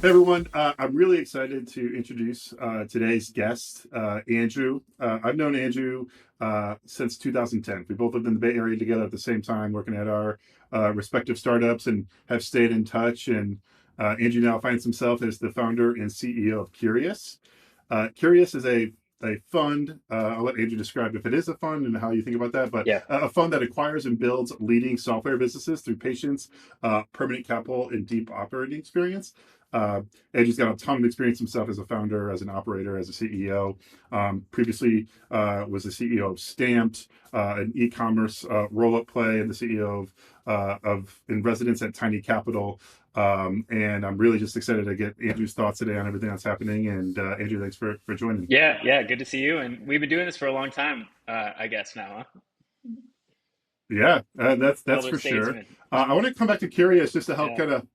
Hey everyone, I'm really excited to introduce today's guest, Andrew. I've known Andrew since 2010. We both lived in the Bay Area together at the same time, working at our respective startups, and have stayed in touch. And Andrew now finds himself as the founder and CEO of Curious. Curious is a fund. I'll let Andrew describe if it is a fund and how you think about that, but Yeah. a fund that acquires and builds leading software businesses through patience, permanent capital, and deep operating experience. Uh, Andrew's got a ton of experience himself as a founder, as an operator, as a CEO. Previously, was the CEO of Stamped, an e-commerce roll-up play, and the CEO of in residence at Tiny Capital. And I'm really just excited to get Andrew's thoughts today on everything that's happening. And Andrew, thanks for joining. Yeah. Good to see you. And we've been doing this for a long time, I guess now, huh? Yeah, that's Elder for sure. statesman. I want to come back to Curious just to help Yeah. kind of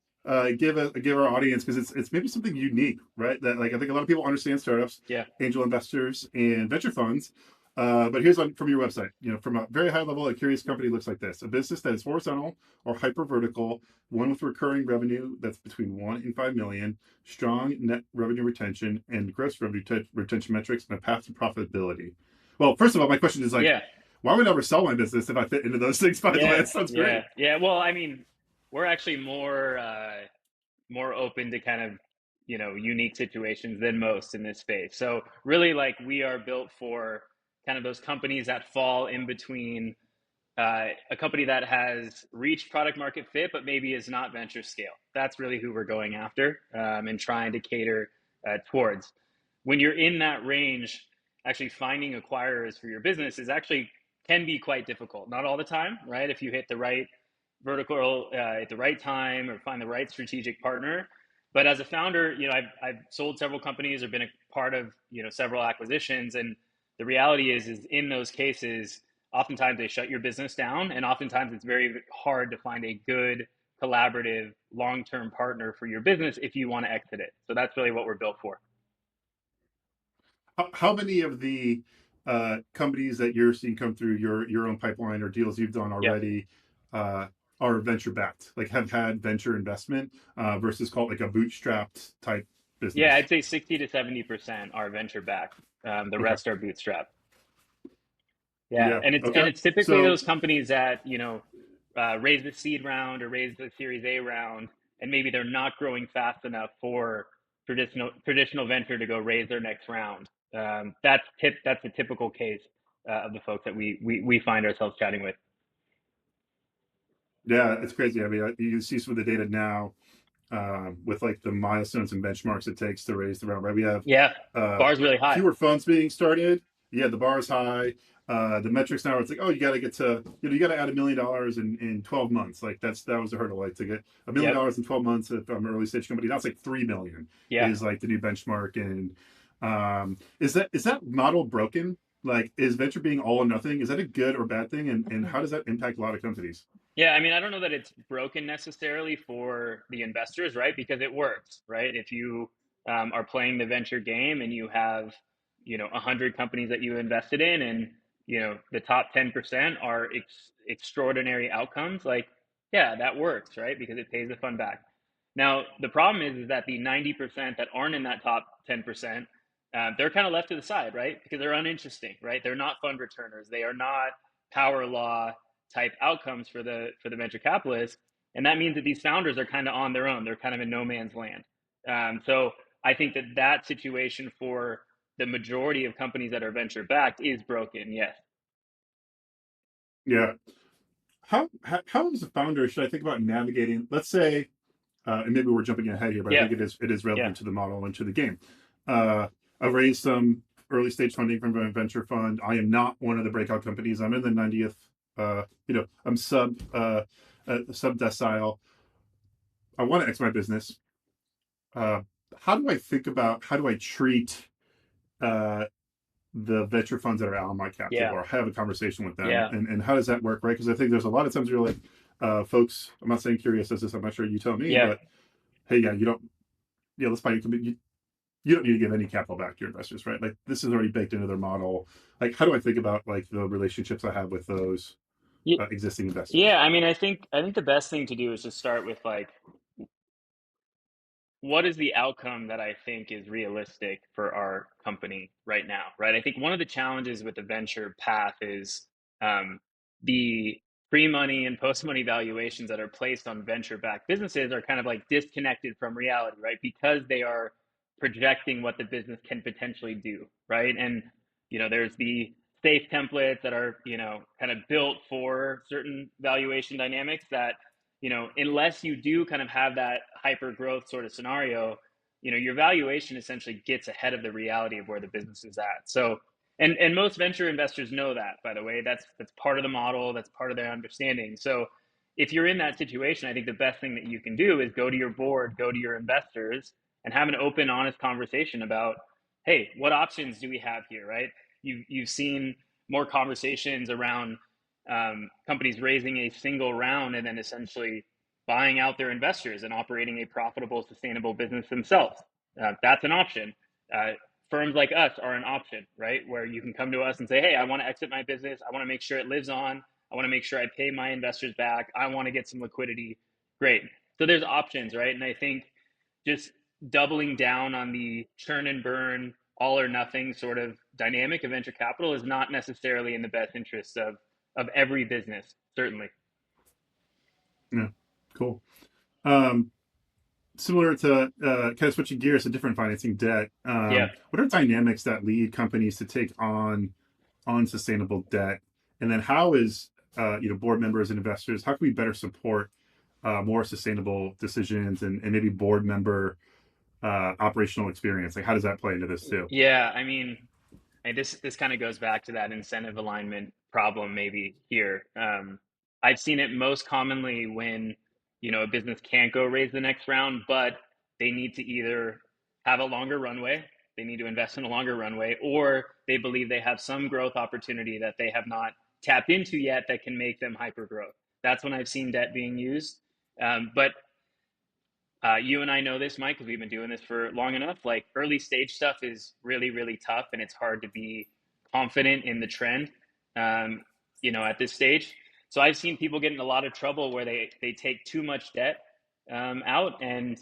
give our audience, because it's maybe something unique, right? That, like, I think a lot of people understand startups, Yeah. angel investors, and venture funds. But here's one from your website. From a very high level, a Curious company looks like this: a business that is horizontal or hyper vertical, one with recurring revenue that's between 1 and 5 million, strong net revenue retention and gross revenue retention metrics, and a path to profitability. Well, first of all, my question is, like, Yeah. why would I ever sell my business if I fit into those things? By the way, Yeah. that sounds great. Yeah. Well, I mean, we're actually more open to kind of, unique situations than most in this space. So really, like, we are built for kind of those companies that fall in between a company that has reached product market fit, but maybe is not venture scale. That's really who we're going after, and trying to cater towards. When you're in that range, actually finding acquirers for your business is actually can be quite difficult. Not all the time, right? If you hit the right vertical at the right time or find the right strategic partner. But as a founder, I've sold several companies or been a part of several acquisitions, and the reality is in those cases oftentimes they shut your business down, and oftentimes it's very hard to find a good collaborative long-term partner for your business if you want to exit it. So that's really what we're built for. How many of the companies that you're seeing come through your own pipeline or deals you've done Yeah. already uh, are venture backed? Like, have had venture investment versus called like a bootstrapped type Yeah, business? I'd say 60 to 70% are venture backed. The Okay. rest are bootstrap. Yeah, Yeah. and Okay. it's typically So those companies that raise the seed round or raise the Series A round, and maybe they're not growing fast enough for traditional venture to go raise their next round. That's a typical case of the folks that we find ourselves chatting with. yeah, it's crazy. I mean, you see some of the data now with like the milestones and benchmarks it takes to raise the round. Right, we have Yeah, uh, bar's really high. fewer funds being started. Yeah, the bar is high. The metrics now, it's like, oh, you got to get to, you got to add $1 million in 12 months. Like, that was the hurdle. Like, to get a million Yep. dollars in 12 months if I'm an early stage company, that's like 3 million Yeah. is like the new benchmark. And is that model broken? Like, is venture being all or nothing? Is that a good or bad thing? And how does that impact a lot of companies? Yeah, I mean, I don't know that it's broken necessarily for the investors, right? Because it works, right? If you are playing the venture game and you have, 100 companies that you invested in, and the top 10% are extraordinary outcomes, like, yeah, that works, right? Because it pays the fund back. Now, the problem is that the 90% that aren't in that top 10%, they're kind of left to the side, right? Because they're uninteresting, right? They're not fund returners. They are not power law type outcomes for the venture capitalists, and that means that these founders are kind of on their own. They're kind of in no man's land. So I think that situation for the majority of companies that are venture backed is broken. Yes. Yeah. How as a founder should I think about navigating, let's say, and maybe we're jumping ahead here, but I Yeah. think it is Yeah. relevant to the model and to the game. Uh, I've raised some early stage funding from a venture fund. I am not one of the breakout companies. I'm in the 90th. I'm sub decile. I want to exit my business. Uh, how do I think about how do I treat uh, the venture funds that are out of my cap Yeah. table, or have a conversation with them, Yeah. and how does that work, right? Because I think there's a lot of times you're like, folks, I'm not saying Curious as this, I'm not sure, you tell me, Yeah. but hey, yeah, you don't, yeah, let's buy you don't need to give any capital back to your investors, right? Like, this is already baked into their model. Like, how do I think about like the relationships I have with those Ye- existing investors? Yeah. I mean, I think the best thing to do is to start with, like, what is the outcome that I think is realistic for our company right now, right? I think one of the challenges with the venture path is um, the pre-money and post-money valuations that are placed on venture-backed businesses are kind of like disconnected from reality, right? Because they are projecting what the business can potentially do, right? And there's the safe templates that are kind of built for certain valuation dynamics that unless you do kind of have that hyper growth sort of scenario, your valuation essentially gets ahead of the reality of where the business is at. So, and most venture investors know that, by the way. That's part of the model. That's part of their understanding. So, if you're in that situation, I think the best thing that you can do is go to your board, go to your investors, and have an open, honest conversation about, hey, what options do we have here, right? You've seen more conversations around companies raising a single round and then essentially buying out their investors and operating a profitable, sustainable business themselves. That's an option. Uh, Firms like us are an option, right? Where you can come to us and say, hey, I want to exit my business. I want to make sure it lives on. I want to make sure I pay my investors back. I want to get some liquidity. Great. So there's options, right? And I think just doubling down on the churn and burn, all or nothing sort of dynamic of venture capital is not necessarily in the best interests of every business, certainly. Yeah, cool. Um, Similar to kind of switching gears to different financing debt. Yeah. What are dynamics that lead companies to take on unsustainable debt, and then how is board members and investors, how can we better support more sustainable decisions and maybe board member operational experience? Like, how does that play into this too? Yeah. I mean, and this kind of goes back to that incentive alignment problem maybe here. I've seen it most commonly when a business can't go raise the next round, but they need to either have a longer runway, they need to invest in a longer runway, or they believe they have some growth opportunity that they have not tapped into yet that can make them hyper growth. That's when I've seen debt being used. But you and I know this, Mike, because we've been doing this for long enough. Like early stage stuff is really, really tough, and it's hard to be confident in the trend, um, at this stage. So I've seen people get in a lot of trouble where they take too much debt out, and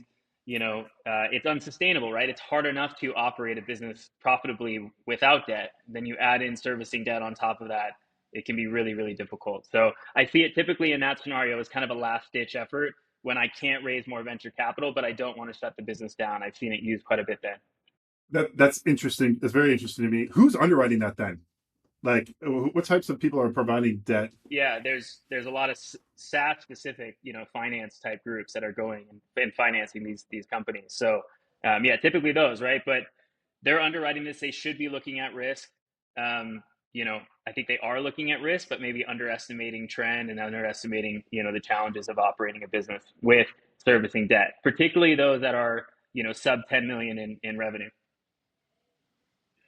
it's unsustainable, right? It's hard enough to operate a business profitably without debt. Then you add in servicing debt on top of that. It can be really, really difficult. So I see it typically in that scenario as kind of a last ditch effort when I can't raise more venture capital, but I don't want to shut the business down. I've seen it used quite a bit then. That's interesting. That's very interesting to me. Who's underwriting that then? Like, what types of people are providing debt? Yeah, there's a lot of SaaS specific finance type groups that are going and financing these companies. So yeah, typically those, right? But they're underwriting this. They should be looking at risk. I think they are looking at risk, but maybe underestimating trend and underestimating the challenges of operating a business with servicing debt, particularly those that are sub 10 million in revenue.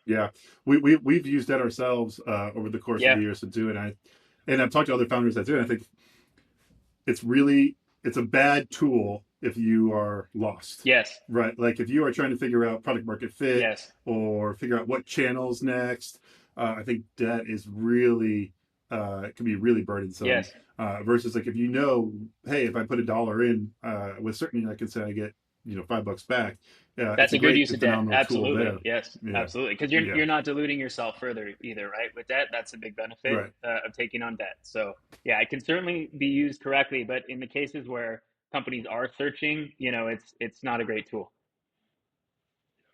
Yeah, we've used that ourselves over the course of Yeah. the years to do it. And I've talked to other founders that do it. I think it's really it's a bad tool if you are lost, Yes. right? Like if you are trying to figure out product market fit Yes. or figure out what channels next. I think debt is really it can be really burdensome. Yes. Versus like if hey, if I put $1 in with certainty, I can say I get $5 back. It's That's a a good great use of debt. phenomenal tool Absolutely. there. Yes, Yeah, absolutely. Because yeah, you're not diluting yourself further either, right? With debt, that's a big benefit right. of taking on debt. So yeah, it can certainly be used correctly, but in the cases where companies are searching, it's not a great tool.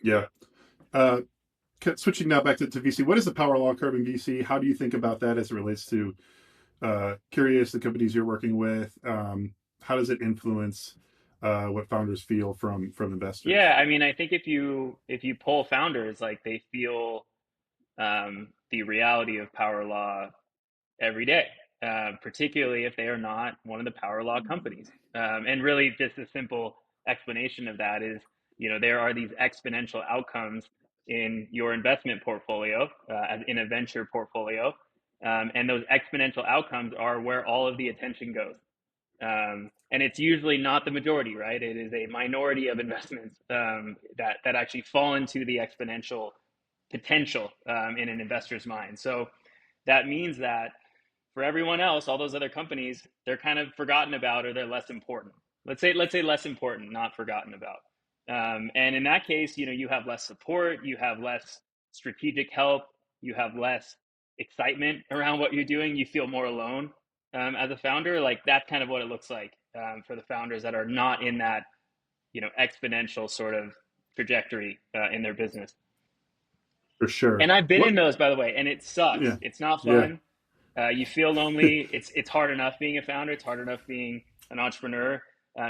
Yeah. Uh, Switching now back to VC, what is the power law curve in VC? How do you think about that as it relates to Curious, the companies you're working with? How does it influence what founders feel from investors? Yeah, I mean, I think if you poll founders, like they feel the reality of power law every day, particularly if they are not one of the power law companies. And really, just a simple explanation of that is, there are these exponential outcomes in your investment portfolio, in a venture portfolio. And those exponential outcomes are where all of the attention goes. And it's usually not the majority, right? It is a minority of investments that actually fall into the exponential potential in an investor's mind. So that means that for everyone else, all those other companies, they're kind of forgotten about or they're less important. Let's say less important, not forgotten about. And in that case, you have less support, you have less strategic help, you have less excitement around what you're doing, you feel more alone as a founder. Like that's kind of what it looks like for the founders that are not in that exponential sort of trajectory in their business. For sure. And I've been What? in those, by the way, and it sucks. Yeah, It's not yeah. fun. You feel lonely. It's hard enough being a founder. It's hard enough being an entrepreneur.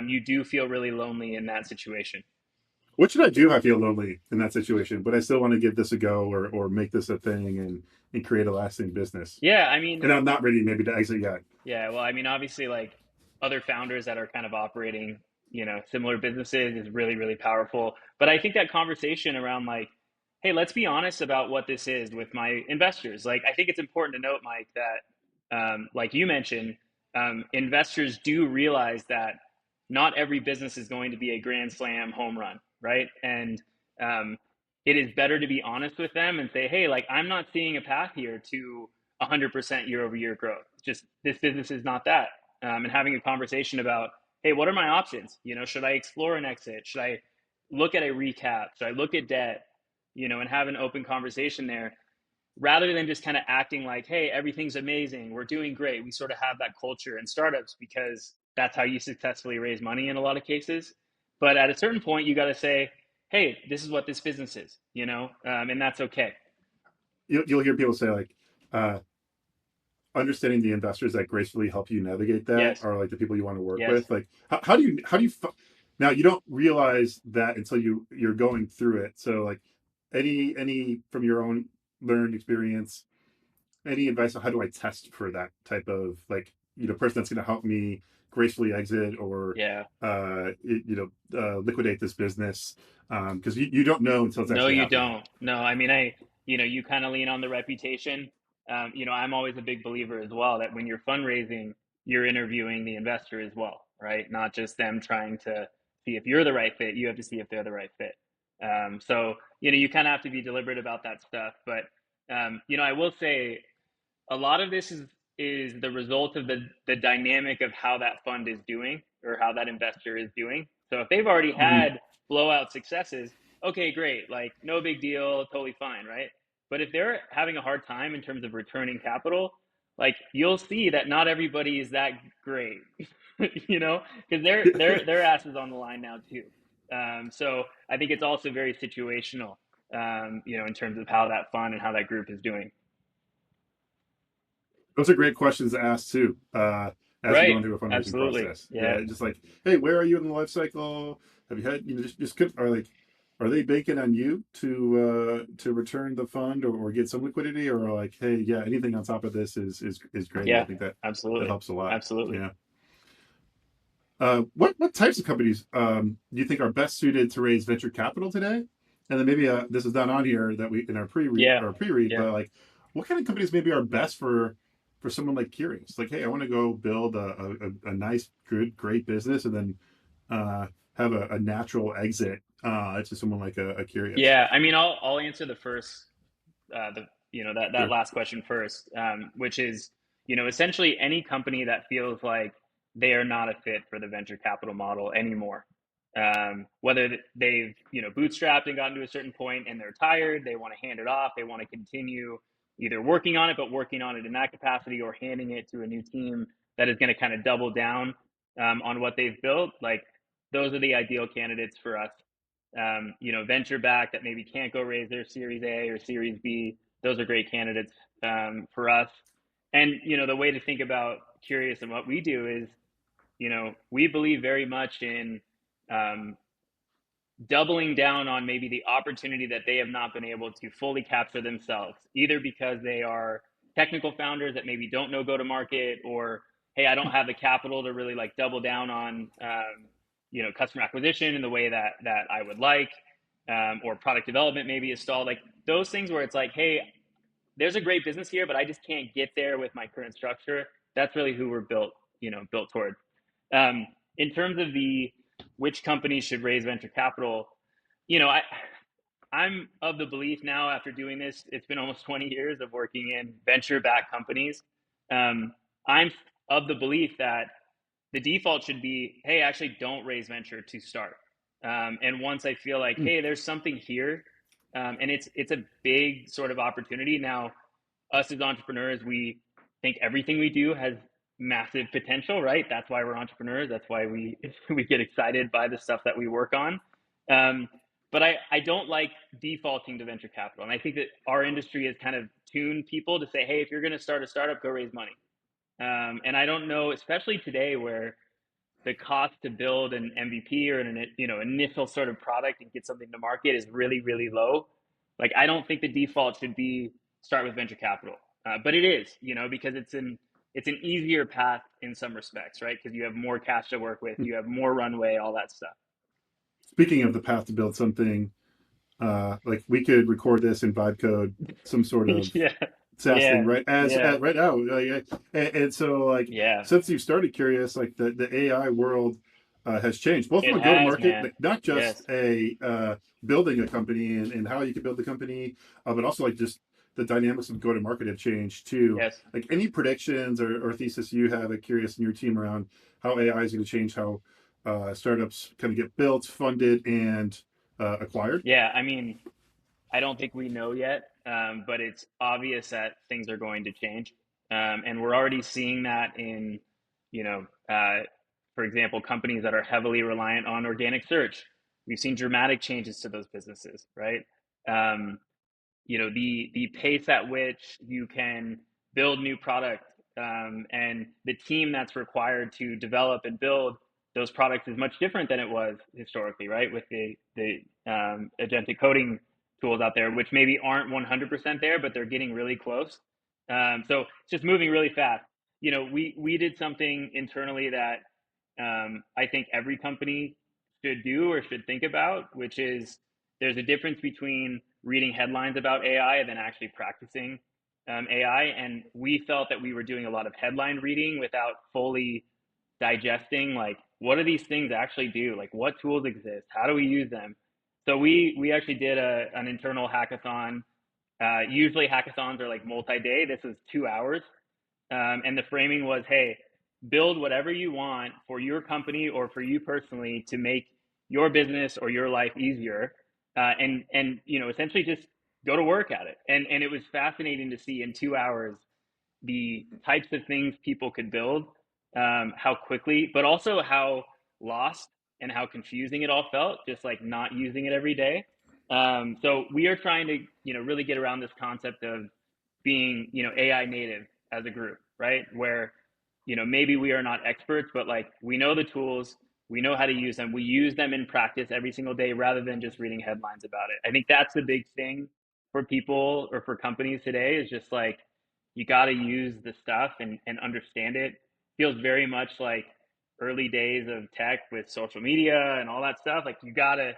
You do feel really lonely in that situation. What should I do if I feel lonely in that situation, but I still want to give this a go or make this a thing and create a lasting business? Yeah, I mean, And I'm not ready maybe to exit yet. yeah, well, I mean, obviously, like other founders that are kind of operating, similar businesses is really, really powerful. But I think that conversation around like, hey, let's be honest about what this is with my investors. Like, I think it's important to note, Mike, that, like you mentioned, investors do realize that not every business is going to be a grand slam home run, right? And um, it is better to be honest with them and say, hey, like, I'm not seeing a path here to 100% year over year growth. Just this business is not that. And having a conversation about, hey, what are my options? Should I explore an exit? Should I look at a recap? Should I look at debt? And have an open conversation there rather than just kind of acting like, hey, everything's amazing. We're doing great. We sort of have that culture in startups because that's how you successfully raise money in a lot of cases. But at a certain point, you got to say, hey, this is what this business is, and that's okay. You'll hear people say like, uh, understanding the investors that gracefully help you navigate that Yes. are like the people you want to work Yes. with. Like, how do you now you don't realize that until you're going through it. So like, any from your own learned experience, any advice on how do I test for that type of like person that's going to help me gracefully exit or Yeah. liquidate this business because you don't know until it's No, actually you happening. don't. No, I mean, you kind of lean on the reputation. I'm always a big believer as well that when you're fundraising, you're interviewing the investor as well, right? Not just them trying to see if you're the right fit. You have to see if they're the right fit. So, you kind of have to be deliberate about that stuff. But, I will say a lot of this is the result of the dynamic of how that fund is doing or how that investor is doing. So if they've already Mm-hmm. had blowout successes, okay, great, like no big deal, totally fine, right? But if they're having a hard time in terms of returning capital, like you'll see that not everybody is that great, because their ass is on the line now too. So I think it's also very situational, in terms of how that fund and how that group is doing. Those are great questions to ask too. As you're Right. going through a fundraising Absolutely. process, Yeah. yeah, just like, hey, where are you in the life cycle? Have you had just could are like, are they banking on you to return the fund or get some liquidity or like, hey, yeah, anything on top of this is great. I Yeah. think that Absolutely. helps a lot. Absolutely. Yeah. What types of companies do you think are best suited to raise venture capital today? And then maybe this is not on here that we in our Yeah. pre-read, Yeah. but like, what kind of companies maybe are best for someone like curious? Like, hey, I want to go build a nice, good, great business, and then have a natural exit to someone like a curious. Yeah. I mean, I'll answer the first, that Sure. last question first, which is, essentially any company that feels like they are not a fit for the venture capital model anymore. Whether they've, bootstrapped and gotten to a certain point and they're tired, they want to hand it off, they want to continue either working on it, but working on it in that capacity or handing it to a new team that is going to kind of double down on what they've built. Like those are the ideal candidates for us. Venture back that maybe can't go raise their Series A or Series B. Those are great candidates for us. And the way to think about Curious and what we do is, we believe very much in um, doubling down on maybe the opportunity that they have not been able to fully capture themselves, either because they are technical founders that maybe don't know go to market, or hey, I don't have the capital to really like double down on customer acquisition in the way that I would like, or product development maybe is stalled. Like those things where it's like, hey, there's a great business here, but I just can't get there with my current structure. That's really who we're built toward. In terms of the which companies should raise venture capital, you know, I I'm of the belief now after doing this, it's been almost 20 years of working in venture backed companies. Um, I'm of the belief that the default should be, hey, actually don't raise venture to start. And once I feel like, hey, there's something here, and it's a big sort of opportunity. Now, us as entrepreneurs, we think everything we do has massive potential, right? That's why we're entrepreneurs. That's why we we get excited by the stuff that we work on. Um, but I don't like defaulting to venture capital, and I think that our industry has kind of tuned people to say, hey, if you're going to start a startup, go raise money. And I don't know, especially today where the cost to build an MVP or an initial sort of product and get something to market is really really low. Like I don't think the default should be start with venture capital, but it is because it's an easier path in some respects, right? Because you have more cash to work with, you have more runway, all that stuff. Speaking of the path to build something, like we could record this in vibe code, some sort of Yeah, SaaS thing, yeah, right? As yeah, right now, and so like yeah. since you started Curious, like the AI world has changed, both It from a go to has, market, man. like not just Yes, a building a company and how you can build the company, but also like just the dynamics of go to market have changed too. yes. Like any predictions or thesis you have at Curious and your team around how AI is going to change how startups kind of get built, funded, and acquired. Yeah, I mean, I don't think we know yet, but it's obvious that things are going to change, and we're already seeing that in, you know, uh, for example, companies that are heavily reliant on organic search. We've seen dramatic changes to those businesses, right? Um, the pace at which you can build new product, and the team that's required to develop and build those products is much different than it was historically, right? With the agentic coding tools out there, which maybe aren't 100% there, but they're getting really close. So it's just moving really fast. We did something internally that I think every company should do or should think about, which is there's a difference between reading headlines about AI and then actually practicing AI. And we felt that we were doing a lot of headline reading without fully digesting, like, what do these things actually do? Like, what tools exist? How do we use them? So we actually did an internal hackathon. Usually hackathons are like multi-day. This was 2 hours. And the framing was, hey, build whatever you want for your company or for you personally to make your business or your life easier, and essentially just go to work at it. And it was fascinating to see in 2 hours the types of things people could build, how quickly, but also how lost and how confusing it all felt, just like not using it every day. So we are trying to, really get around this concept of being, AI native as a group, right? Where, maybe we are not experts, but like we know the tools, we know how to use them, we use them in practice every single day rather than just reading headlines about it. I think that's the big thing for people or for companies today is just like you got to use the stuff and understand it. Feels very much like early days of tech with social media and all that stuff. Like you gotta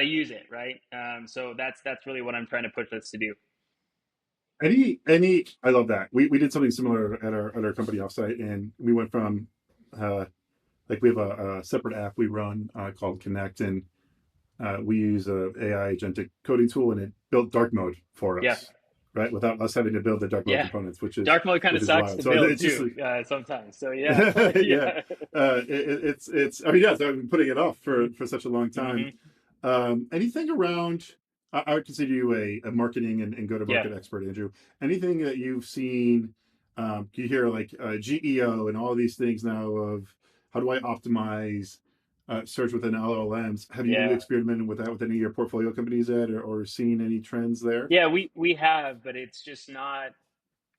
use it, right? So that's really what I'm trying to push us to do. Any I love that. We did something similar at our company offsite, and we went from uh like we have a separate app we run called Connect, and we use a AI agentic coding tool, and it built dark mode for Yeah, us, right? Without us having to build the dark mode yeah. components, Dark mode kind which of is sucks wild. to So build it's just too, like sometimes. So yeah, yeah, yeah. it's. I mean, yes, I've been putting it off for such a long time. Hmm. Anything around? I would consider you a marketing and go to Yeah, market expert, Andrew. Anything that you've seen? You hear like GEO and all these things now of how do I optimize search within LLMs? Have you yeah. experimented with that with any of your portfolio companies yet, or seen any trends there? Yeah, we have, but it's just not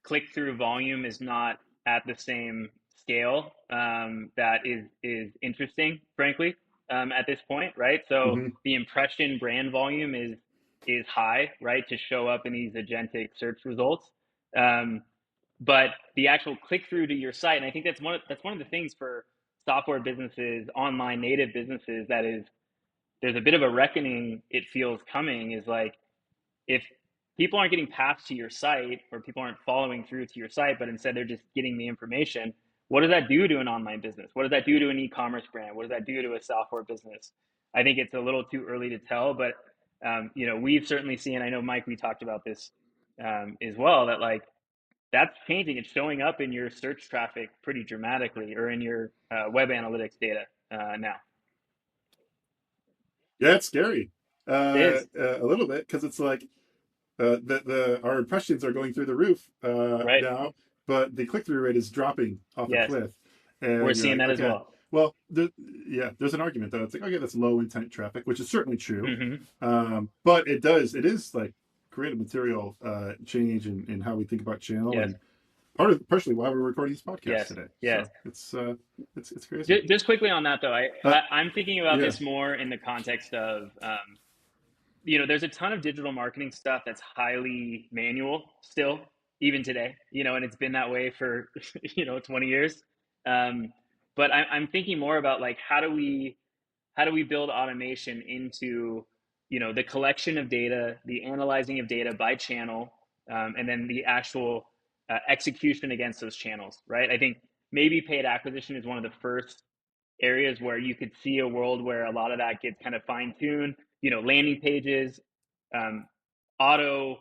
click through volume is not at the same scale, that is interesting, frankly, at this point, right? So Hmm. the impression brand volume is high, right, to show up in these agentic search results. Um, but the actual click through to your site, and I think that's one of the things for software businesses, online native businesses, that is there's a bit of a reckoning it feels coming, is like if people aren't getting passed to your site or people aren't following through to your site, but instead they're just getting the information, what does that do to an online business? What does that do to an e-commerce brand? What does that do to a software business? I think it's a little too early to tell, but we've certainly seen. I know, Mike, we talked about this as well. That like that's changing. It's showing up in your search traffic pretty dramatically, or in your web analytics data now. Yeah, it's scary, It is. a little bit, because it's like the our impressions are going through the roof Right. now, but the click through rate is dropping off a Yes. cliff, We're and you're seeing like, that as okay, well. well, yeah, there's an argument though. It's like, okay, that's low intent traffic, which is certainly true, Hmm. but it is like create a material change in how we think about channel, Yes. and partially why we're recording this podcast Yes. today. Yes. So it's crazy. Just quickly on that though, Uh, I'm thinking about yeah. this more in the context of there's a ton of digital marketing stuff that's highly manual still, even today, and it's been that way for 20 years. Um, but I'm thinking more about like how do we build automation into the collection of data, the analyzing of data by channel, and then the actual execution against those channels, right? I think maybe paid acquisition is one of the first areas where you could see a world where a lot of that gets kind of fine tuned, landing pages, um, auto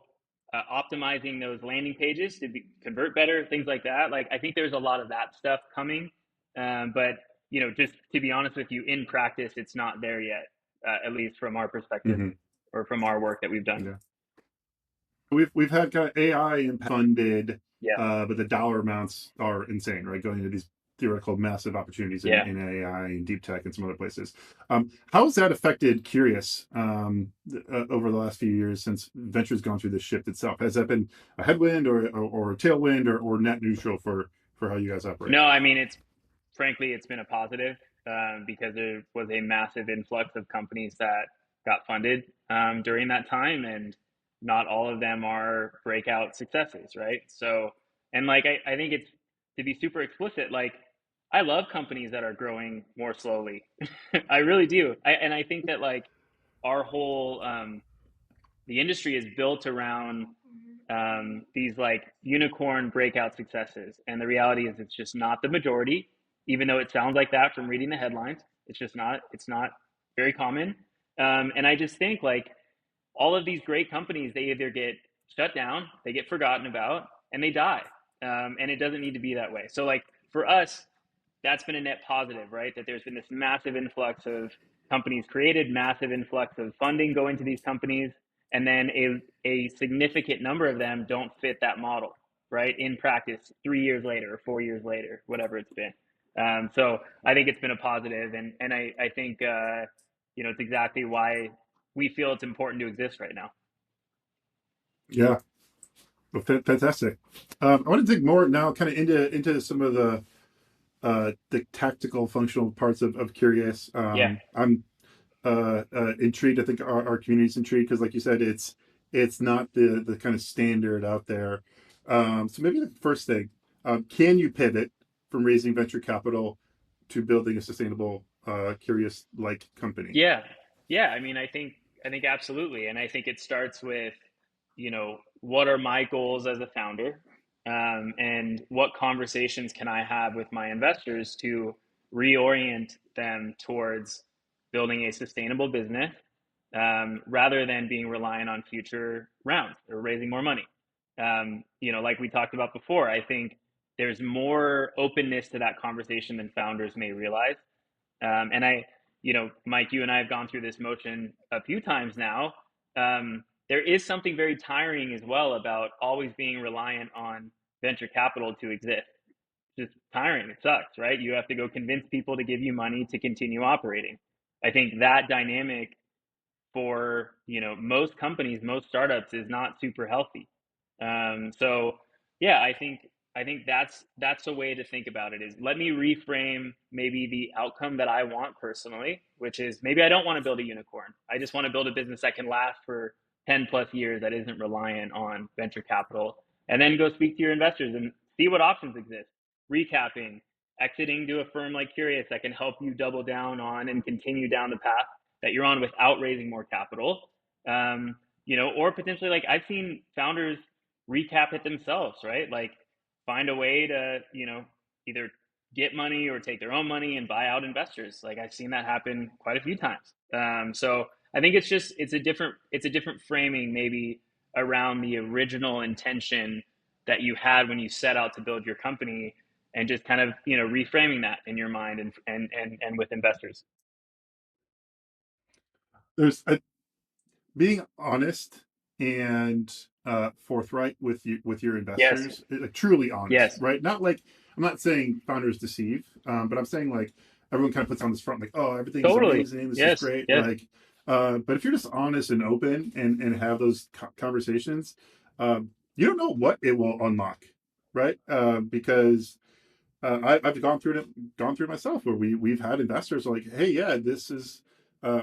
optimizing those landing pages to convert better, things like that. Like I think there's a lot of that stuff coming, but just to be honest with you, in practice, it's not there yet, at least from our perspective Hmm. or from our work that we've done. Yeah. We've had kind of AI funded, Yeah, but the dollar amounts are insane, right? Going into these theoretical massive opportunities yeah. in AI and deep tech and some other places. How has that affected Curious over the last few years since venture's gone through this shift itself? Has that been a headwind or a tailwind or net neutral for how you guys operate? No, I mean it's frankly it's been a positive, because there was a massive influx of companies that got funded during that time, and not all of them are breakout successes, right? So, and like I think it's to be super explicit, like I love companies that are growing more slowly. I really do. And I think that like our whole the industry is built around these like unicorn breakout successes. And the reality is, it's just not the majority, even though it sounds like that from reading the headlines. It's just not. It's not very common. And I just think like all of these great companies, they either get shut down, they get forgotten about, and they die. And it doesn't need to be that way. So like for us, that's been a net positive, right? That there's been this massive influx of companies created, massive influx of funding going to these companies, and then a significant number of them don't fit that model, right? In practice, 3 years later or 4 years later, whatever it's been. So I think it's been a positive, and I think it's exactly why we feel it's important to exist right now. Yeah, well, fantastic. I want to dig more now, kind of into some of the tactical functional parts of Curious. Yeah, I'm intrigued. I think our community's intrigued because, like you said, it's not the kind of standard out there. So maybe the first thing, can you pivot from raising venture capital to building a sustainable, curious like company? yeah, yeah. I mean, I think absolutely, and I think it starts with what are my goals as a founder, and what conversations can I have with my investors to reorient them towards building a sustainable business, rather than being reliant on future rounds or raising more money. Like we talked about before, I think there's more openness to that conversation than founders may realize. And Mike, you and I have gone through this motion a few times now. There is something very tiring as well about always being reliant on venture capital to exist. It's just tiring. It sucks, right? You have to go convince people to give you money to continue operating. I think that dynamic for most companies, most startups, is not super healthy. So yeah, I think that's a way to think about it. Is let me reframe maybe the outcome that I want personally, which is maybe I don't want to build a unicorn. I just want to build a business that can last for 10+ years, that isn't reliant on venture capital, and then go speak to your investors and see what options exist. Recapping, exiting to a firm like Curious that can help you double down on and continue down the path that you're on without raising more capital. Or potentially, like I've seen founders recap it themselves, right? Like find a way to, either get money or take their own money and buy out investors. Like I've seen that happen quite a few times. So I think it's a different framing maybe around the original intention that you had when you set out to build your company, and just kind of reframing that in your mind and with investors. there's being honest and forthright with your Yes. investors, like truly honest, Yes. right? Not like, I'm not saying founders deceive, but I'm saying like everyone kind of puts on this front like, oh, everything's Totally. amazing, this is Yes. great, Yes. like, but if you're just honest and open and have those conversations, you don't know what it will unlock, right? Because I've gone through it myself where we've had investors like, hey, yeah, this is.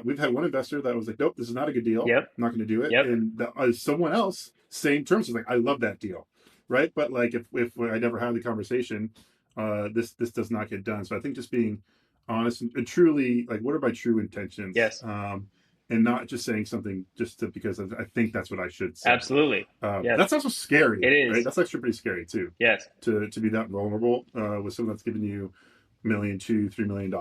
We've had one investor that was like, nope, this is not a good deal. Yep. I'm not going to do it. Yep. And someone else, same terms, was like, I love that deal, right? But like, if I never had the conversation, this does not get done. So I think just being honest and truly like, what are my true intentions, Yes. and not just saying something just because I think that's what I should say. Absolutely. Yes. That's also scary, It right? is. That's actually pretty scary too, Yes. to be that vulnerable with someone that's giving you million, $2, $3 million.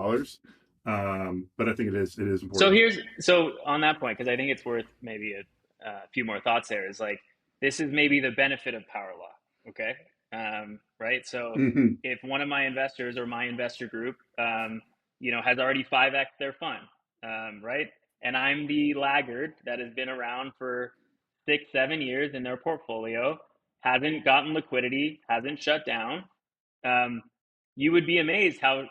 But I think it is So important. here's so on that point, because I think it's worth maybe a few more thoughts there. Is like this is maybe the benefit of power law. Okay, right. So Mm-hmm. if one of my investors or my investor group, has already 5x their fund, right, and I'm the laggard that has been around for 6, 7 years in their portfolio, hasn't gotten liquidity, hasn't shut down, um, you would be amazed how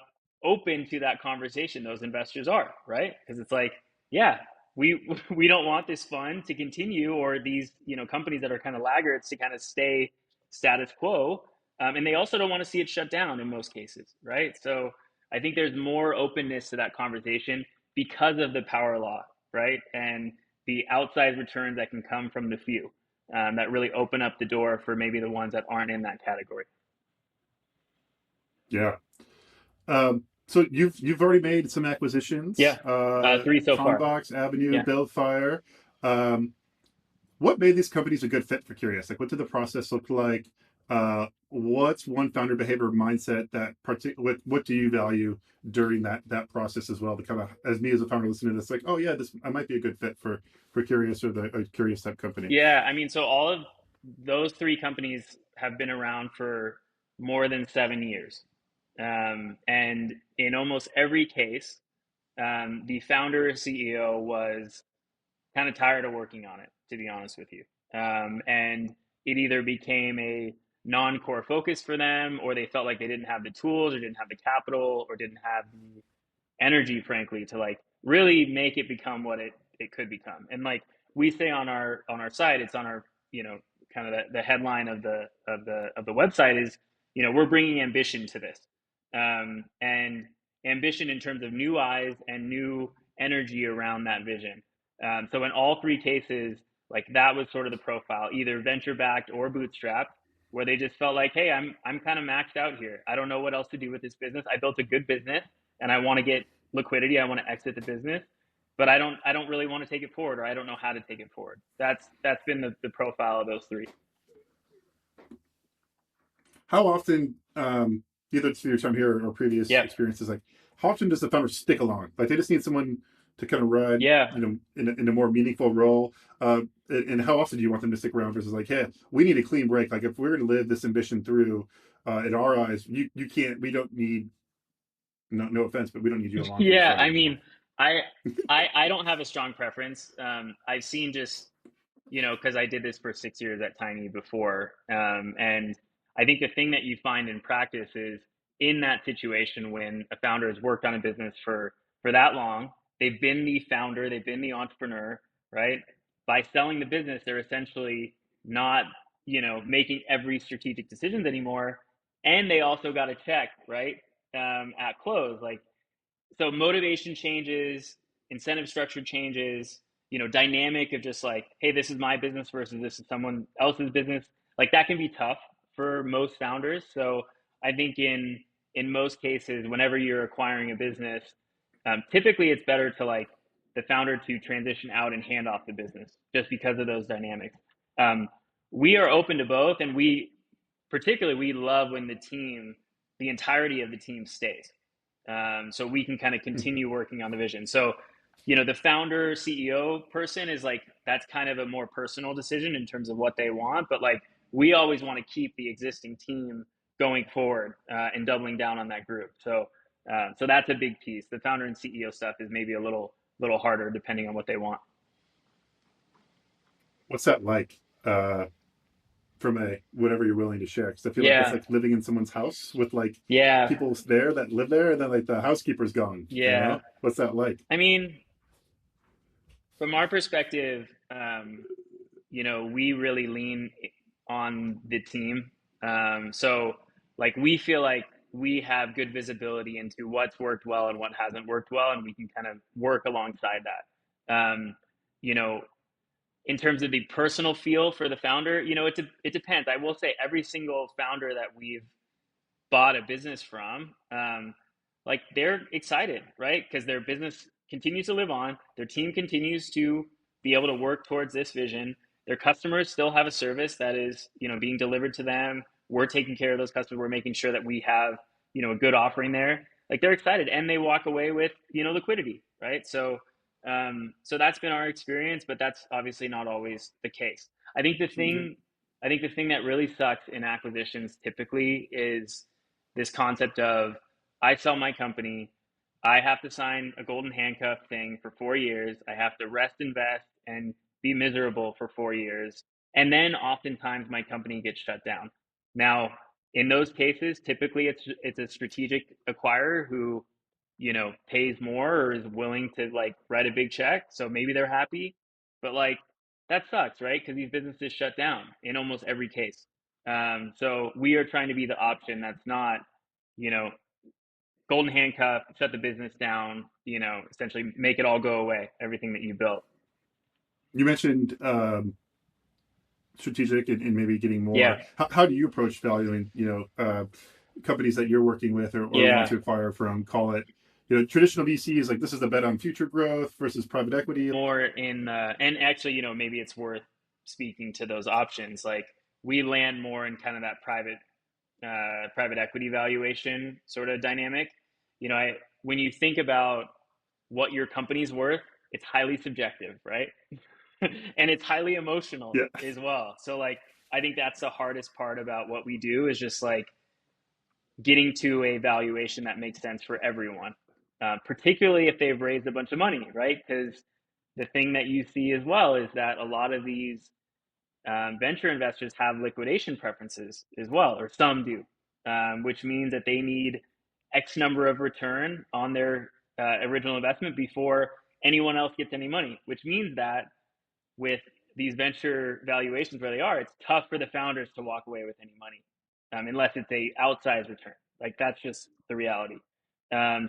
open to that conversation those investors are, right? Because it's like, yeah, we we don't want this fund to continue, or these companies that are kind of laggards to kind of stay status quo, and they also don't want to see it shut down in most cases, right? So I think there's more openness to that conversation because of the power law, right, and the outsized returns that can come from the few, that really open up the door for maybe the ones that aren't in that category. Yeah. So you've already made some acquisitions, Yeah, three so far. Convox, Avenue, Yeah. Buildfire. Um, what made these companies a good fit for Curious? Like, what did the process look like? What's one founder behavior mindset that what do you value during that process as well? To kind of, as me as a founder listening to this, like, oh yeah, this I might be a good fit for Curious or the a Curious type company. Yeah, I mean, so all of those three companies have been around for more than 7 years. And in almost every case, the founder CEO was kind of tired of working on it, to be honest with you. And it either became a non-core focus for them, or they felt like they didn't have the tools, or didn't have the capital, or didn't have the energy, frankly, to like really make it become what it could become. And like we say on our site, it's on our kind of the headline of the website is, we're bringing ambition to this, and ambition in terms of new eyes and new energy around that vision. So in all three cases, like that was sort of the profile, either venture backed or bootstrapped, where they just felt like, hey, I'm kind of maxed out here. I don't know what else to do with this business. I built a good business and I want to get liquidity. I want to exit the business, but I don't really want to take it forward, or I don't know how to take it forward. That's been the profile of those three. How often, either through your time here or previous Yeah. experiences, like how often does the founder stick along? Like they just need someone to kind of ride, Yeah. in a more meaningful role. And how often do you want them to stick around versus like, hey, we need a clean break. Like if we're going to live this ambition through, in our eyes, you can't. We don't need. No offense, but we don't need you along for this Yeah, ride I anymore. mean, I I don't have a strong preference. I've seen just, because I did this for 6 years at Tiny before, and I think the thing that you find in practice is in that situation when a founder has worked on a business for that long, they've been the founder, they've been the entrepreneur, right? By selling the business, they're essentially not, making every strategic decisions anymore, and they also got a check, right, at close, like, so motivation changes, incentive structure changes, dynamic of just like, hey, this is my business versus this is someone else's business, like that can be tough for most founders. So I think in most cases, whenever you're acquiring a business, typically it's better to like the founder to transition out and hand off the business just because of those dynamics. um, we are open to both, and we love when the entirety of the team stays, so we can kind of continue working on the vision. So, the founder CEO person is like, that's kind of a more personal decision in terms of what they want. But like, we always want to keep the existing team going forward, and doubling down on that group. So that's a big piece. The founder and CEO stuff is maybe a little little harder depending on what they want. What's that like? From a whatever you're willing to share, because I feel like that's Yeah, like living in someone's house with like yeah, people there that live there, and then like the housekeeper's gone. You yeah. know, what's that like? I mean, from our perspective, we really lean on the team. So, like, we feel like we have good visibility into what's worked well and what hasn't worked well, and we can kind of work alongside that. You know, in terms of the personal feel for the founder, it depends. I will say every single founder that we've bought a business from, like they're excited, right? Because their business continues to live on, their team continues to be able to work towards this vision. Their customers still have a service that is, being delivered to them. We're taking care of those customers. We're making sure that we have, a good offering there. Like they're excited and they walk away with, liquidity, right? So that's been our experience, but that's obviously not always the case. I think the Yeah. thing, I think the thing that really sucks in acquisitions typically is this concept of I sell my company, I have to sign a golden handcuff thing for 4 years, I have to rest, invest, and be miserable for 4 years, and then oftentimes my company gets shut down. Now, in those cases, typically it's a strategic acquirer who pays more or is willing to like write a big check, so maybe they're happy, but like that sucks, right? Because these businesses shut down in almost every case. So we are trying to be the option that's not, you know, golden handcuff, shut the business down, essentially make it all go away, everything that you built. You mentioned strategic and maybe getting Yeah, more. How do you approach valuing, companies that you're working with or want yeah. to acquire from? Call it, traditional VCs like this is a bet on future growth versus private equity. More and actually, maybe it's worth speaking to those options. Like we land more in kind of that private equity valuation sort of dynamic. When you think about what your company's worth, it's highly subjective, right? And it's highly emotional Yeah. as well. So like I think that's the hardest part about what we do is just like getting to a valuation that makes sense for everyone, particularly if they've raised a bunch of money, right? Because the thing that you see as well is that a lot of these venture investors have liquidation preferences as well, or some do, which means that they need X number of return on their original investment before anyone else gets any money, which means that with these venture valuations where they are, it's tough for the founders to walk away with any money, unless it's a outsized return. Like that's just the reality.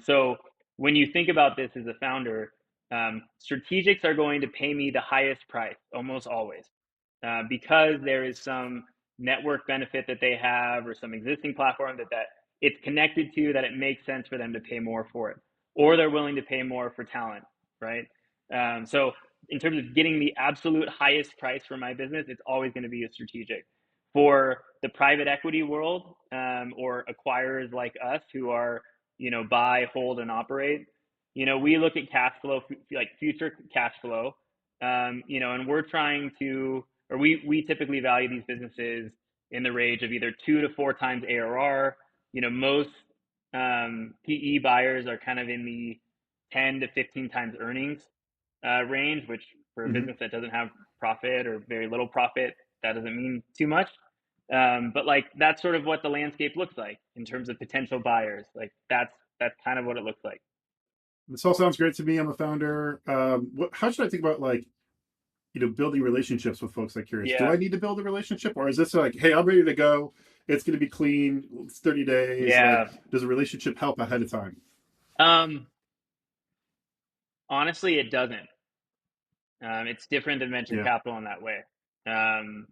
So when you think about this as a founder, strategics are going to pay me the highest price almost always, because there is some network benefit that they have or some existing platform that it's connected to that it makes sense for them to pay more for it, or they're willing to pay more for talent, right? So in terms of getting the absolute highest price for my business, it's always going to be a strategic. For the private equity world, or acquirers like us who are, buy, hold, and operate, we look at cash flow, like future cash flow, and we're trying to, or we typically value these businesses in the range of either 2 to 4 times ARR. Most PE buyers are kind of in the 10 to 15 times earnings range, which for a Mm-hmm. business that doesn't have profit or very little profit, that doesn't mean too much. But like that's sort of what the landscape looks like in terms of potential buyers. Like that's kind of what it looks like. This all sounds great to me. I'm a founder. How should I think about like building relationships with folks? Like, curious, do Yeah, I need to build a relationship, or is this like, hey, I'm ready to go, it's going to be clean, it's 30 days? Like, yeah. does a relationship help ahead of time? Um, Honestly, it doesn't. It's different than venture Yeah. capital in that way.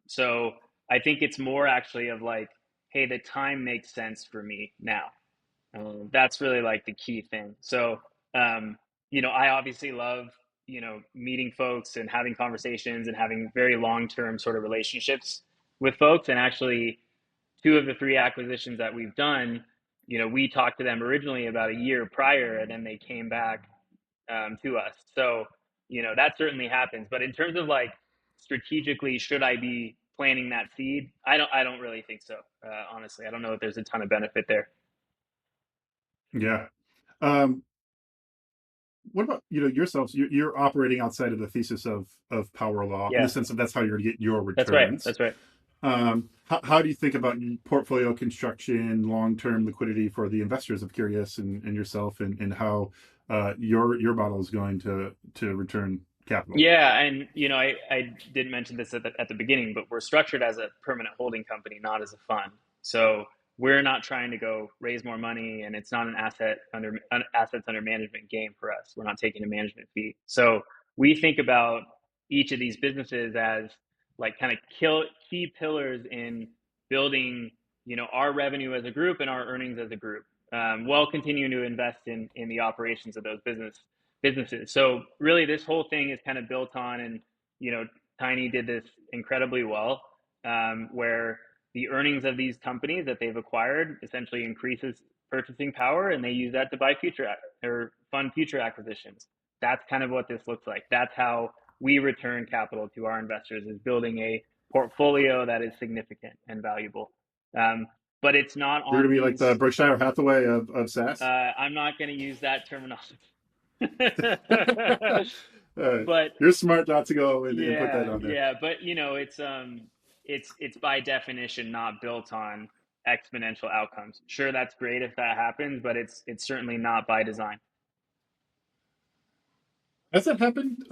So I think it's more actually of like, hey, the time makes sense for me now. That's really like the key thing. So, I obviously love, meeting folks and having conversations and having very long term sort of relationships with folks. And actually, two of the three acquisitions that we've done, we talked to them originally about a year prior, and then they came back to us. So, that certainly happens. But in terms of like strategically, should I be planting that seed? I don't really think so. Honestly, I don't know if there's a ton of benefit there. Yeah. Um, what about yourselves? You're operating outside of the thesis of power law in the Yeah, sense of that's how you're going to get your that's right. returns. That's right. How do you think about portfolio construction, long term liquidity for the investors? I'm curious, and yourself, and how your model is going to return capital. Yeah, and I did mention this at the beginning, but we're structured as a permanent holding company, not as a fund. So we're not trying to go raise more money, and it's not an assets under management game for us. We're not taking a management fee. So we think about each of these businesses as like kind of key pillars in building, our revenue as a group and our earnings as a group, while continuing to invest in the operations of those businesses. So really, this whole thing is kind of built on, and Tiny did this incredibly well, where the earnings of these companies that they've acquired essentially increases purchasing power, and they use that to buy or fund future acquisitions. That's kind of what this looks like. That's how we return capital to our investors, is building a portfolio that is significant and valuable. Um, but it's not You're on going to be like the these. Berkshire Hathaway of SaaS. I'm not going to use that terminology. All right. But You're smart not to go and put that yeah, on there. yeah, but it's by definition not built on exponential outcomes. Sure, that's great if that happens, but it's certainly not by design. Has that happened?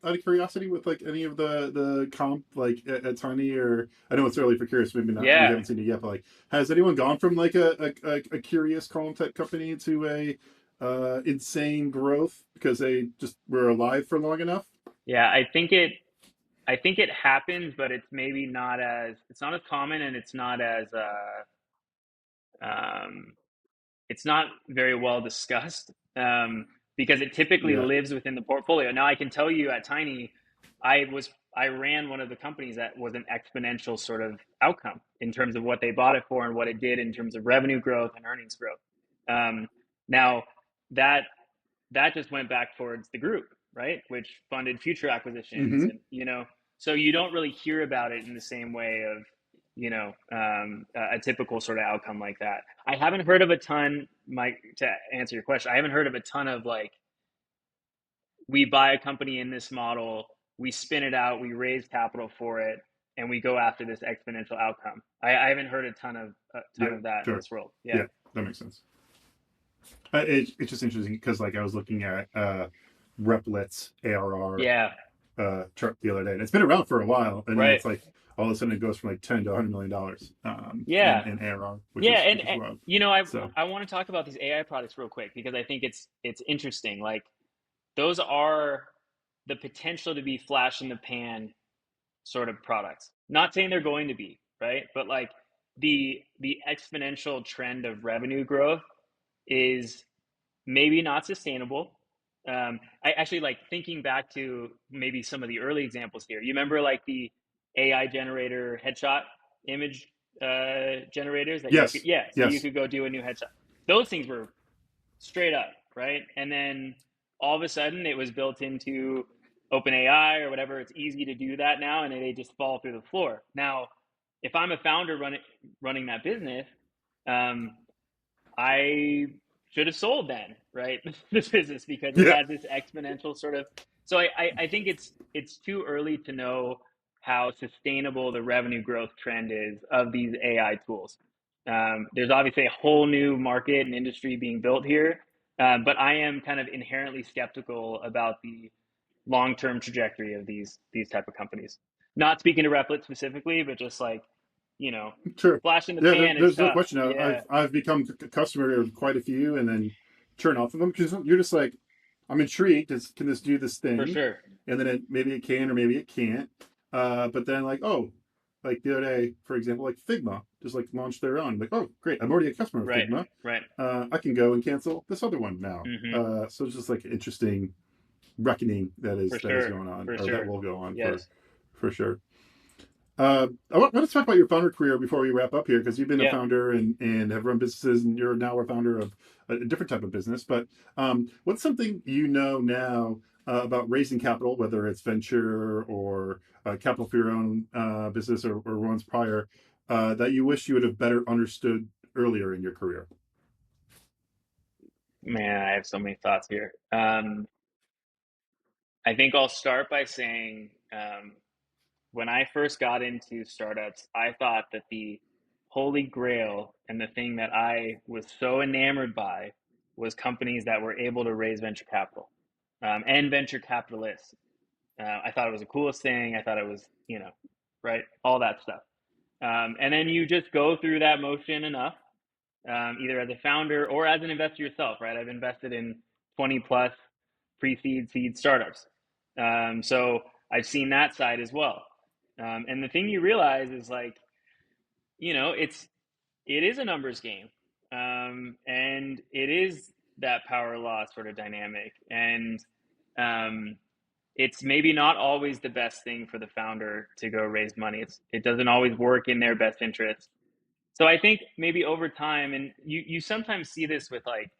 Out of curiosity, with like any of the comp, like at Tiny, or I know it's early for Curious, maybe not, we Yeah, haven't seen it yet, but like, has anyone gone from like a Curious column type company to a insane growth because they just were alive for long enough? yeah, I think it happens, but it's not as common, and um, it's not very well discussed, because it typically Yeah. lives within the portfolio. Now, I can tell you at Tiny, I ran one of the companies that was an exponential sort of outcome in terms of what they bought it for and what it did in terms of revenue growth and earnings growth. Now that that just went back towards the group, right? Which funded future acquisitions, Mm-hmm. and so you don't really hear about it in the same way of a typical sort of outcome like that. I haven't heard of a ton, Mike. To answer your question, I haven't heard of a ton of like, we buy a company in this model, we spin it out, we raise capital for it, and we go after this exponential outcome. I haven't heard a ton Yeah. of that in Sure. this world. Yeah, Yeah. That makes sense. It's just interesting because like I was looking at Replit ARR yeah, chart the other day, and it's been around for a while, and then right. it's like all of a sudden it goes from like 10 to $100 million Yeah, in ARR, yeah, which is and wild. I So I want to talk about these AI products real quick, because I think it's interesting. Like, those are the potential to be flash in the pan sort of products. Not saying they're going to be, right? But like, the exponential trend of revenue growth is maybe not sustainable. I actually like thinking back to maybe some of the early examples here. You remember like the AI generator headshot image generators that yes, so you yes. could go do a new headshot. Those things were straight up, right? And then all of a sudden it was built into OpenAI or whatever. It's easy to do that now, and they just fall through the floor. Now, if I'm a founder running that business, um, I should have sold then, right? This business, because it Yeah, had this exponential sort of. So I think it's too early to know how sustainable the revenue growth trend is of these AI tools. There's obviously a whole new market and industry being built here, but I am kind of inherently skeptical about the long-term trajectory of these type of companies. Not speaking to Replit specifically, but just like, you know, sure. flash in the Yeah, pan is there's no tough. question. Yeah, I've become a customer of quite a few, and then turn off of them because you're just like, I'm intrigued. Can this do this for thing? sure. And then maybe it can or maybe it can't. But then like, oh, like the other day, for example, like Figma just like launched their own. Like, oh, great! I'm already a customer of Right, Figma. right. I can go and cancel this other one now. Hmm. So it's just like interesting reckoning For that is sure, going on, for or that sure. will go on Yes. for sure. I want to talk about your founder career before we wrap up here, because you've been a Yeah. founder and have run businesses, and you're now a founder of a different type of business. But what's something you know now about raising capital, whether it's venture or capital for your own business, or ones prior, that you wish you would have better understood earlier in your career? Man, I have so many thoughts here. I think I'll start by saying when I first got into startups, I thought that the holy grail and the thing that I was so enamored by was companies that were able to raise venture capital and venture capitalists. I thought it was the coolest thing. I thought it was, right, all that stuff. And then you just go through that motion enough, either as a founder or as an investor yourself, right? I've invested in 20 plus pre-seed, seed startups. So I've seen that side as well. And the thing you realize is like, it is a numbers game. And it is that power law sort of dynamic. And um, it's maybe not always the best thing for the founder to go raise money. It doesn't always work in their best interest. So I think maybe over time, and you sometimes see this with like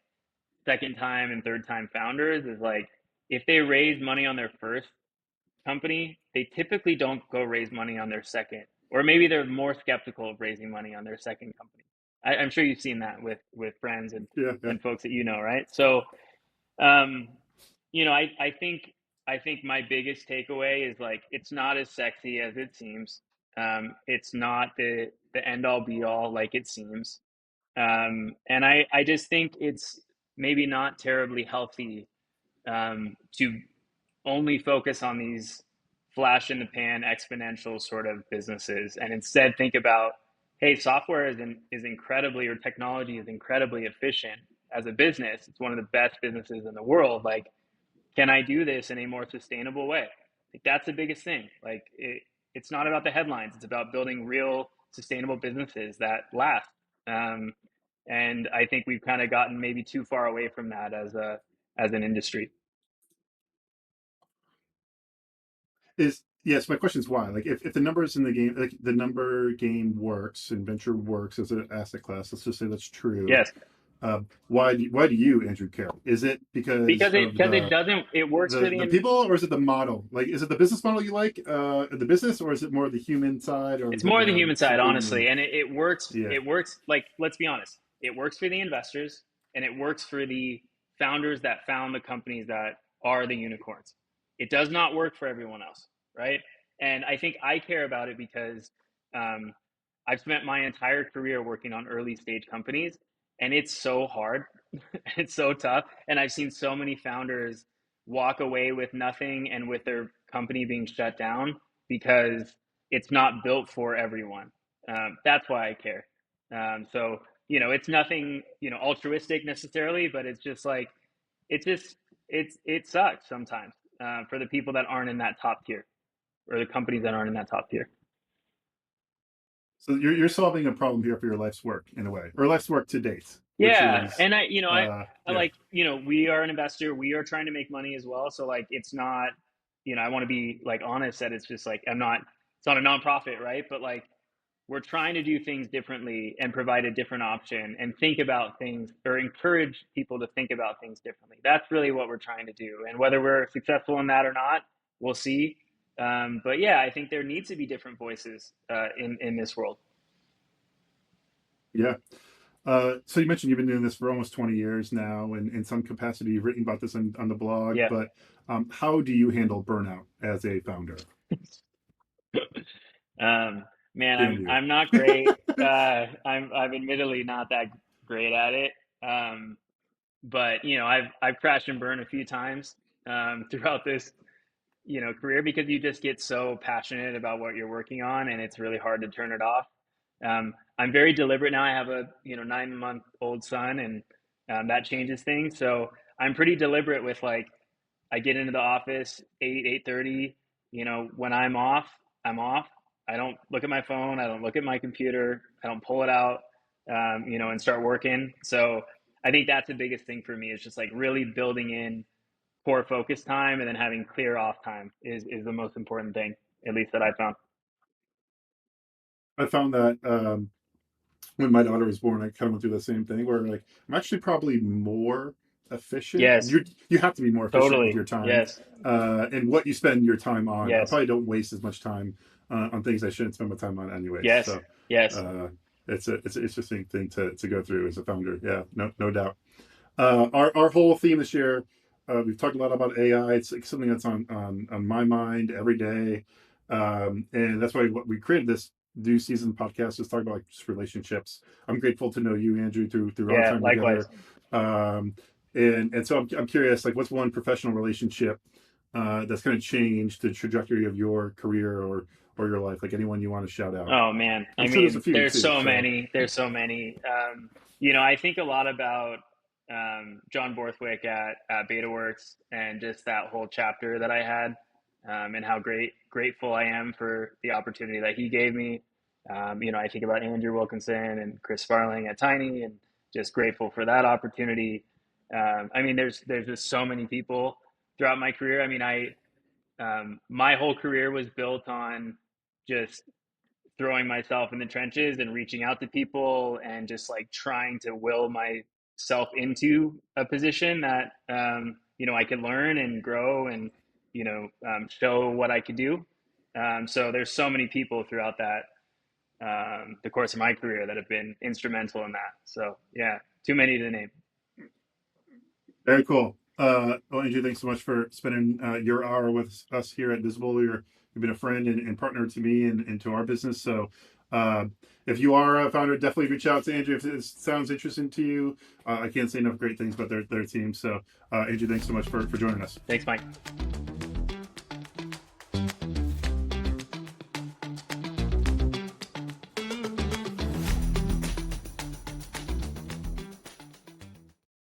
second time and third time founders, is like if they raise money on their first company, they typically don't go raise money on their second, or maybe they're more skeptical of raising money on their second company. I'm sure you've seen that with friends Yeah, yeah. and folks that you know, right? So um, I think my biggest takeaway is like it's not as sexy as it seems. It's not the end all be all like it seems. And I just think it's maybe not terribly healthy to only focus on these flash in the pan exponential sort of businesses and instead think about, hey, software is incredibly, or technology is incredibly efficient as a business. It's one of the best businesses in the world. Like, can I do this in a more sustainable way? Like, that's the biggest thing. Like it's not about the headlines. It's about building real sustainable businesses that last. Um, and I think we've kind of gotten maybe too far away from that as an industry. Is yes. My question is why. Like, if the numbers in the game, like the number game works and venture works as an asset class, let's just say that's true. Yes, Why do you, Andrew, care? Is it because of because it doesn't, it works for the people, or is it the model? Like, is it the business model you like, the business, or is it more the human side, or It's is it more the human side, supporting honestly, the? and it works. Yeah, It works. Like, let's be honest, it works for the investors, and it works for the founders that found the companies that are the unicorns. It does not work for everyone else, right? And I think I care about it because um, I've spent my entire career working on early stage companies, and it's so hard, it's so tough, and I've seen so many founders walk away with nothing and with their company being shut down because it's not built for everyone. That's why I care. So it's nothing altruistic necessarily, but it's just like it just it sucks sometimes for the people that aren't in that top tier, or the companies that aren't in that top tier. so you're solving a problem here for your life's work in a way, or life's work to date, which Yeah, is, and I yeah, like, we are an investor. We are trying to make money as well. So like, it's not, I want to be like honest that it's just like it's not a nonprofit, right? But like, we're trying to do things differently and provide a different option and think about things, or encourage people to think about things differently. That's really what we're trying to do. And whether we're successful in that or not, we'll see. But yeah, I think there needs to be different voices in this world. yeah. So you mentioned you've been doing this for almost 20 years now, and in some capacity, you've written about this on the blog. Yeah. But how do you handle burnout as a founder? Um, man, Damn I'm you. I'm not great. I'm admittedly not that great at it. Um, but I've crashed and burned a few times throughout this career, because you just get so passionate about what you're working on, and it's really hard to turn it off. I'm very deliberate now. I have a 9-month old son, and that changes things. So I'm pretty deliberate with like, I get into the office 8:30. When I'm off, I'm off. I don't look at my phone. I don't look at my computer. I don't pull it out, and start working. So I think that's the biggest thing for me, is just like really building in core focus time, and then having clear off time is the most important thing, at least that I found. I found that when my daughter was born, I kind of went through the same thing where like I'm actually probably more efficient. Yes, You have to be more efficient with totally. your time Yes, and what you spend your time on. I yes, probably don't waste as much time on things I shouldn't spend my time on anyways. yes, So yes. uh, it's an interesting thing to go through as a founder. Yeah, no doubt. Our whole theme this year, we've talked a lot about AI. It's like something that's on my mind every day, and that's why what we created this new season podcast is talk about like just relationships. I'm grateful to know you, Andrew, through our Yeah, time likewise. together. Um, and so I'm curious, like, what's one professional relationship that's kind of changed the trajectory of your career or your life? Like anyone you want to shout out? Oh man, I'm I sure there's a mean, few there's too. so So many. There's so many. I think a lot about John Borthwick at BetaWorks and just that whole chapter that I had, and how grateful I am for the opportunity that he gave me. I think about Andrew Wilkinson and Chris Farling at Tiny, and just grateful for that opportunity. I mean, there's just so many people throughout my career. I mean, I my whole career was built on just throwing myself in the trenches and reaching out to people and just like trying to will myself into a position that I could learn and grow and show what I could do. So there's so many people throughout that the course of my career that have been instrumental in that. So yeah, too many to name. very cool. Well, Andrew, thanks so much for spending your hour with us here at Visible. You've been a friend and partner to me and to our business. So, uh, if you are a founder, definitely reach out to Andrew if it sounds interesting to you. I can't say enough great things about their team. So, Andrew, thanks so much for joining us. Thanks, Mike.